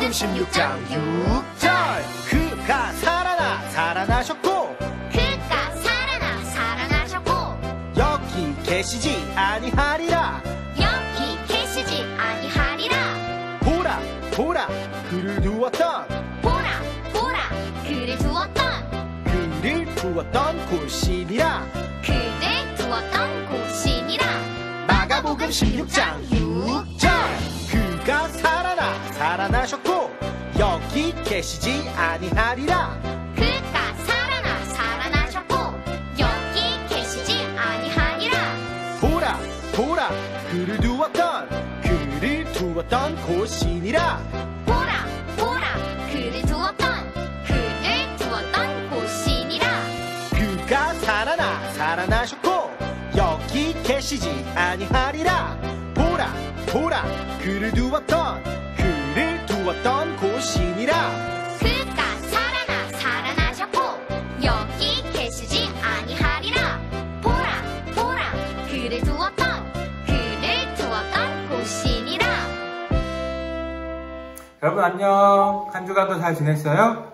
마가복음 16장 6절 그가 살아나셨고 여기 계시지 아니하리라 보라 그를 두었던 곳이니라 마가복음 16장 6절 그가 살아나셨고 여기 계시지 아니하리라 보라 그를 두었던 곳이니라 그가 살아나셨고 여기 계시지 아니하리라 보라 그를 두었던 곳이니라 그가 살아나셨고 여기 계시지 아니하리라 보라 그를 두었던 곳이니라. 여러분 안녕. 한 주간도 잘 지냈어요?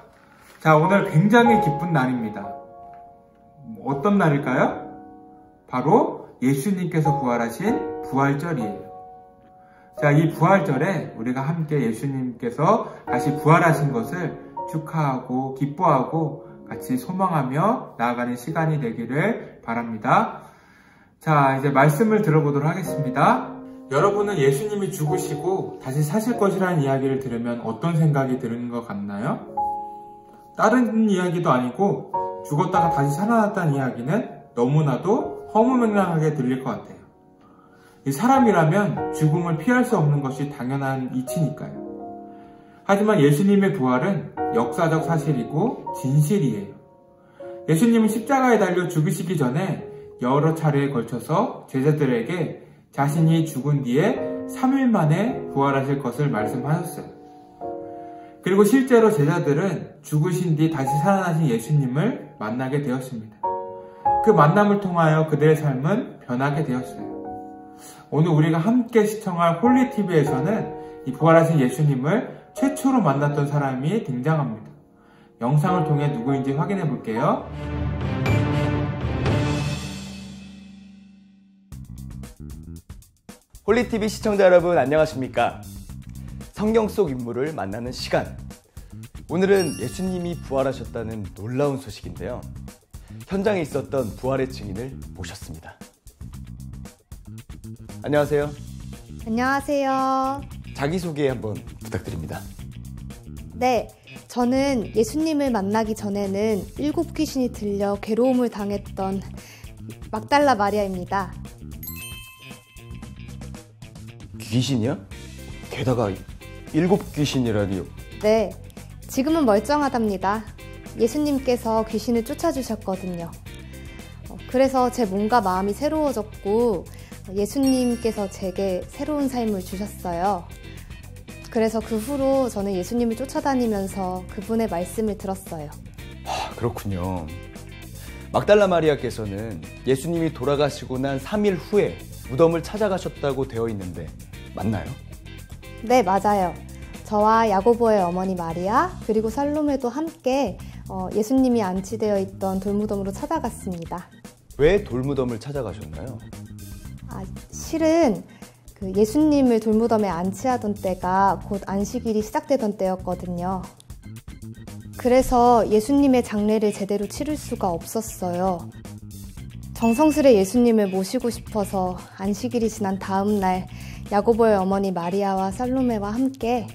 자, 오늘 굉장히 기쁜 날입니다. 어떤 날일까요? 바로 예수님께서 부활하신 부활절이에요. 자, 이 부활절에 우리가 함께 예수님께서 다시 부활하신 것을 축하하고 기뻐하고 같이 소망하며 나아가는 시간이 되기를 바랍니다. 자, 이제 말씀을 들어보도록 하겠습니다. 여러분은 예수님이 죽으시고 다시 사실 것이라는 이야기를 들으면 어떤 생각이 드는 것 같나요? 다른 이야기도 아니고 죽었다가 다시 살아났다는 이야기는 너무나도 허무맹랑하게 들릴 것 같아요. 사람이라면 죽음을 피할 수 없는 것이 당연한 이치니까요. 하지만 예수님의 부활은 역사적 사실이고 진실이에요. 예수님은 십자가에 달려 죽으시기 전에 여러 차례에 걸쳐서 제자들에게 자신이 죽은 뒤에 3일 만에 부활하실 것을 말씀하셨어요. 그리고 실제로 제자들은 죽으신 뒤 다시 살아나신 예수님을 만나게 되었습니다. 그 만남을 통하여 그들의 삶은 변하게 되었어요. 오늘 우리가 함께 시청할 홀리TV에서는 이 부활하신 예수님을 최초로 만났던 사람이 등장합니다. 영상을 통해 누구인지 확인해 볼게요. 홀리TV 시청자 여러분 안녕하십니까? 성경 속 인물을 만나는 시간. 오늘은 예수님이 부활하셨다는 놀라운 소식인데요. 현장에 있었던 부활의 증인을 모셨습니다. 안녕하세요. 안녕하세요. 자기소개 한번 부탁드립니다. 네, 저는 예수님을 만나기 전에는 7 귀신이 들려 괴로움을 당했던 막달라 마리아입니다. 귀신이요? 게다가 7 귀신이라니요? 네, 지금은 멀쩡하답니다. 예수님께서 귀신을 쫓아주셨거든요. 그래서 제 몸과 마음이 새로워졌고 예수님께서 제게 새로운 삶을 주셨어요. 그래서 그 후로 저는 예수님을 쫓아다니면서 그분의 말씀을 들었어요. 그렇군요. 막달라 마리아께서는 예수님이 돌아가시고 난 3일 후에 무덤을 찾아가셨다고 되어 있는데 맞나요? 네, 맞아요. 저와 야고보의 어머니 마리아 그리고 살로메도 함께 예수님이 안치되어 있던 돌무덤으로 찾아갔습니다. 왜 돌무덤을 찾아가셨나요? 실은 그 예수님을 돌무덤에 안치하던 때가 곧 안식일이 시작되던 때였거든요. 그래서 예수님의 장례를 제대로 치를 수가 없었어요. 정성스레 예수님을 모시고 싶어서 안식일이 지난 다음 날 야고보의 어머니 마리아와 살로메와 함께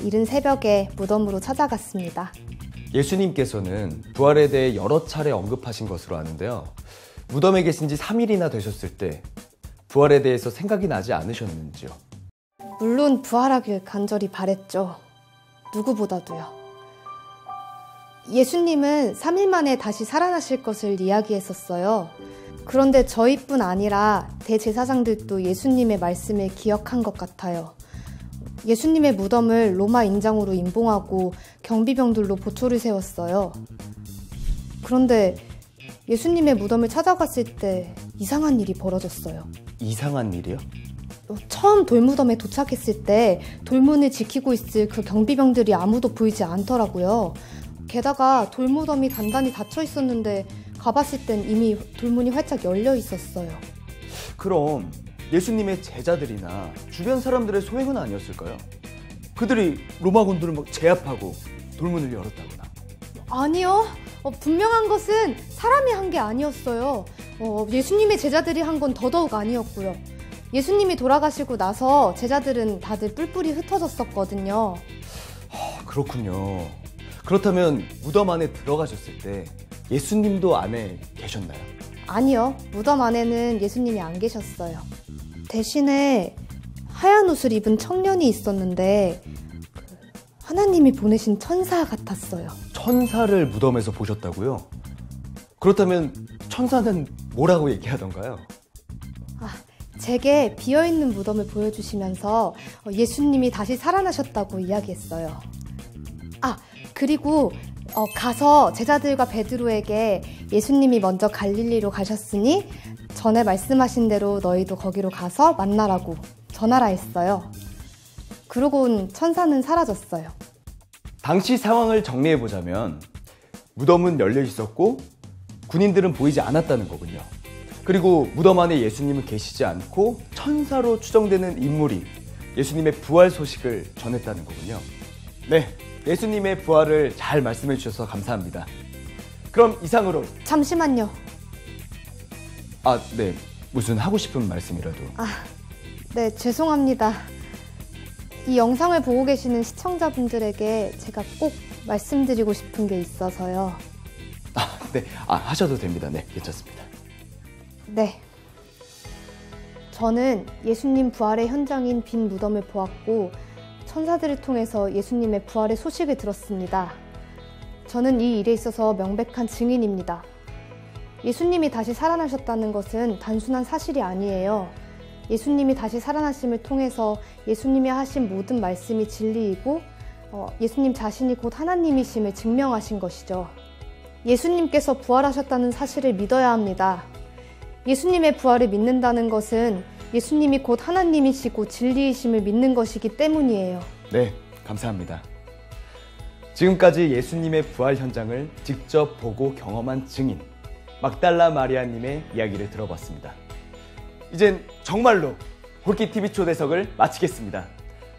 이른 새벽에 무덤으로 찾아갔습니다. 예수님께서는 부활에 대해 여러 차례 언급하신 것으로 아는데요. 무덤에 계신 지 3일이나 되셨을 때 부활에 대해서 생각이 나지 않으셨는지요? 물론 부활하길 간절히 바랬죠. 누구보다도요. 예수님은 3일 만에 다시 살아나실 것을 이야기했었어요. 그런데 저희뿐 아니라 대제사장들도 예수님의 말씀을 기억한 것 같아요. 예수님의 무덤을 로마 인장으로 임봉하고 경비병들로 보초를 세웠어요. 그런데 예수님의 무덤을 찾아갔을 때 이상한 일이 벌어졌어요. 이상한 일이요? 처음 돌무덤에 도착했을 때 돌문을 지키고 있을 그 경비병들이 아무도 보이지 않더라고요. 게다가 돌무덤이 단단히 닫혀 있었는데 가봤을 땐 이미 돌문이 활짝 열려 있었어요. 그럼 예수님의 제자들이나 주변 사람들의 소행은 아니었을까요? 그들이 로마군들을 막 제압하고 돌문을 열었다거나. 아니요. 분명한 것은 사람이 한 게 아니었어요. 예수님의 제자들이 한 건 더더욱 아니었고요. 예수님이 돌아가시고 나서 제자들은 다들 뿔뿔이 흩어졌었거든요. 그렇군요. 그렇다면 무덤 안에 들어가셨을 때 예수님도 안에 계셨나요? 아니요. 무덤 안에는 예수님이 안 계셨어요. 대신에 하얀 옷을 입은 청년이 있었는데 하나님이 보내신 천사 같았어요. 천사를 무덤에서 보셨다고요? 그렇다면 천사는 뭐라고 얘기하던가요? 제게 비어있는 무덤을 보여주시면서 예수님이 다시 살아나셨다고 이야기했어요. 그리고 가서 제자들과 베드로에게 예수님이 먼저 갈릴리로 가셨으니 전에 말씀하신 대로 너희도 거기로 가서 만나라고 전하라 했어요. 그러곤 천사는 사라졌어요. 당시 상황을 정리해보자면 무덤은 열려 있었고 군인들은 보이지 않았다는 거군요. 그리고 무덤 안에 예수님은 계시지 않고 천사로 추정되는 인물이 예수님의 부활 소식을 전했다는 거군요. 네, 예수님의 부활을 잘 말씀해 주셔서 감사합니다. 그럼 이상으로 잠시만요. 네, 무슨 하고 싶은 말씀이라도. 네, 죄송합니다. 이 영상을 보고 계시는 시청자분들에게 제가 꼭 말씀드리고 싶은 게 있어서요. 네, 하셔도 됩니다. 네, 괜찮습니다. 네. 저는 예수님 부활의 현장인 빈 무덤을 보았고 천사들을 통해서 예수님의 부활의 소식을 들었습니다. 저는 이 일에 있어서 명백한 증인입니다. 예수님이 다시 살아나셨다는 것은 단순한 사실이 아니에요. 예수님이 다시 살아나심을 통해서 예수님이 하신 모든 말씀이 진리이고 예수님 자신이 곧 하나님이심을 증명하신 것이죠. 예수님께서 부활하셨다는 사실을 믿어야 합니다. 예수님의 부활을 믿는다는 것은 예수님이 곧 하나님이시고 진리이심을 믿는 것이기 때문이에요. 네, 감사합니다. 지금까지 예수님의 부활 현장을 직접 보고 경험한 증인 막달라 마리아님의 이야기를 들어봤습니다. 이젠 정말로 홀키TV 초대석을 마치겠습니다.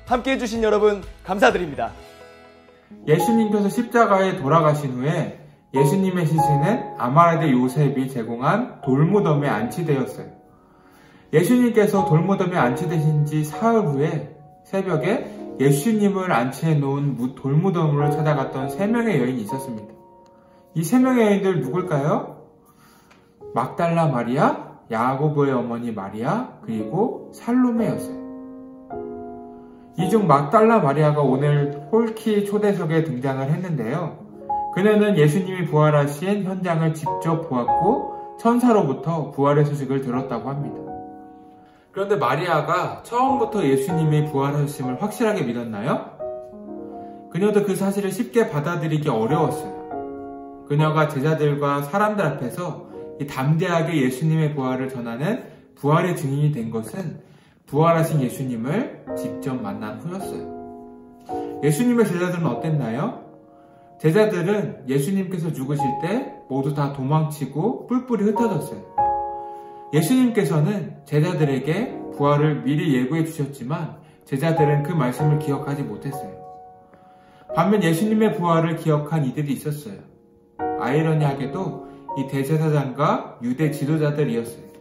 함께해 주신 여러분 감사드립니다. 예수님께서 십자가에 돌아가신 후에 예수님의 시신은 아마르대 요셉이 제공한 돌무덤에 안치되었어요. 예수님께서 돌무덤에 안치되신 지 사흘 후에 새벽에 예수님을 안치해 놓은 돌무덤으로 찾아갔던 3명의 여인이 있었습니다. 이 3명의 여인들 누굴까요? 막달라 마리아, 야고보의 어머니 마리아, 그리고 살로메였어요. 이 중 막달라 마리아가 오늘 홀키 초대석에 등장을 했는데요. 그녀는 예수님이 부활하신 현장을 직접 보았고 천사로부터 부활의 소식을 들었다고 합니다. 그런데 마리아가 처음부터 예수님이 부활하심을 확실하게 믿었나요? 그녀도 그 사실을 쉽게 받아들이기 어려웠어요. 그녀가 제자들과 사람들 앞에서 담대하게 예수님의 부활을 전하는 부활의 증인이 된 것은 부활하신 예수님을 직접 만난 후였어요. 예수님의 제자들은 어땠나요? 제자들은 예수님께서 죽으실 때 모두 다 도망치고 뿔뿔이 흩어졌어요. 예수님께서는 제자들에게 부활을 미리 예고해 주셨지만 제자들은 그 말씀을 기억하지 못했어요. 반면 예수님의 부활을 기억한 이들이 있었어요. 아이러니하게도 이 대제사장과 유대 지도자들이었어요.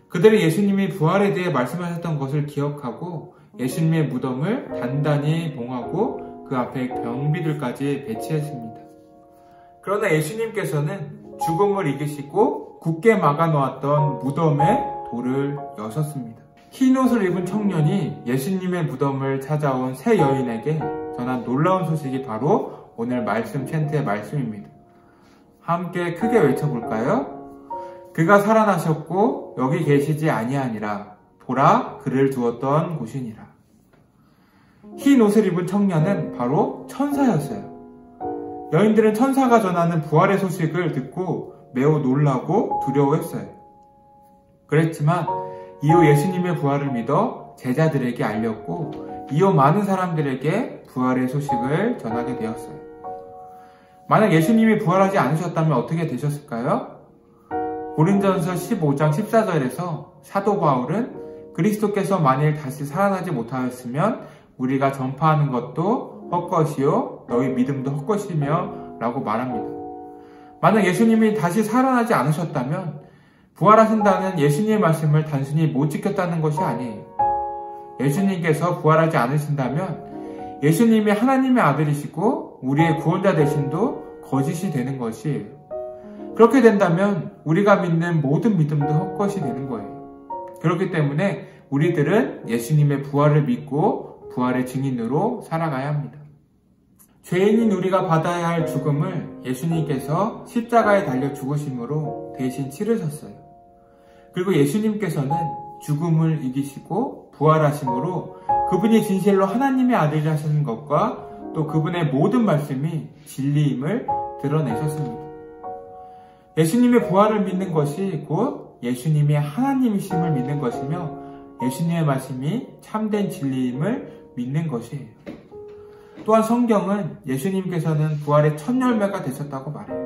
그들은 예수님이 부활에 대해 말씀하셨던 것을 기억하고 예수님의 무덤을 단단히 봉하고 그 앞에 경비들까지 배치했습니다. 그러나 예수님께서는 죽음을 이기시고 굳게 막아놓았던 무덤에 돌을 여셨습니다. 흰 옷을 입은 청년이 예수님의 무덤을 찾아온 세 여인에게 전한 놀라운 소식이 바로 오늘 말씀 챈트의 말씀입니다. 함께 크게 외쳐볼까요? 그가 살아나셨고 여기 계시지 아니하니라. 보라, 그를 두었던 곳이니라. 흰 옷을 입은 청년은 바로 천사였어요. 여인들은 천사가 전하는 부활의 소식을 듣고 매우 놀라고 두려워했어요. 그랬지만 이후 예수님의 부활을 믿어 제자들에게 알렸고 이후 많은 사람들에게 부활의 소식을 전하게 되었어요. 만약 예수님이 부활하지 않으셨다면 어떻게 되셨을까요? 고린도전서 15장 14절에서 사도 바울은 그리스도께서 만일 다시 살아나지 못하였으면 우리가 전파하는 것도 헛것이요 너희 믿음도 헛것이며 라고 말합니다. 만약 예수님이 다시 살아나지 않으셨다면 부활하신다는 예수님의 말씀을 단순히 못 지켰다는 것이 아니에요. 예수님께서 부활하지 않으신다면 예수님이 하나님의 아들이시고 우리의 구원자 되심도 거짓이 되는 것이에요. 그렇게 된다면 우리가 믿는 모든 믿음도 헛것이 되는 거예요. 그렇기 때문에 우리들은 예수님의 부활을 믿고 부활의 증인으로 살아가야 합니다. 죄인인 우리가 받아야 할 죽음을 예수님께서 십자가에 달려 죽으심으로 대신 치르셨어요. 그리고 예수님께서는 죽음을 이기시고 부활하심으로 그분이 진실로 하나님의 아들이라는 것과 또 그분의 모든 말씀이 진리임을 드러내셨습니다. 예수님의 부활을 믿는 것이 곧 예수님이 하나님이심을 믿는 것이며 예수님의 말씀이 참된 진리임을 믿는 것이에요. 또한 성경은 예수님께서는 부활의 첫 열매가 되셨다고 말해요.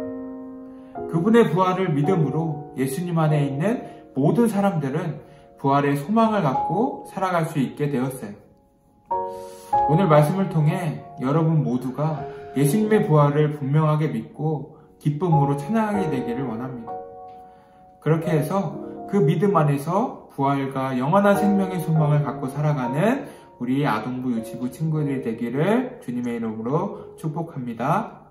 그분의 부활을 믿음으로 예수님 안에 있는 모든 사람들은 부활의 소망을 갖고 살아갈 수 있게 되었어요. 오늘 말씀을 통해 여러분 모두가 예수님의 부활을 분명하게 믿고 기쁨으로 찬양하게 되기를 원합니다. 그렇게 해서 그 믿음 안에서 부활과 영원한 생명의 소망을 갖고 살아가는 우리 아동부 유치부 친구들이 되기를 주님의 이름으로 축복합니다.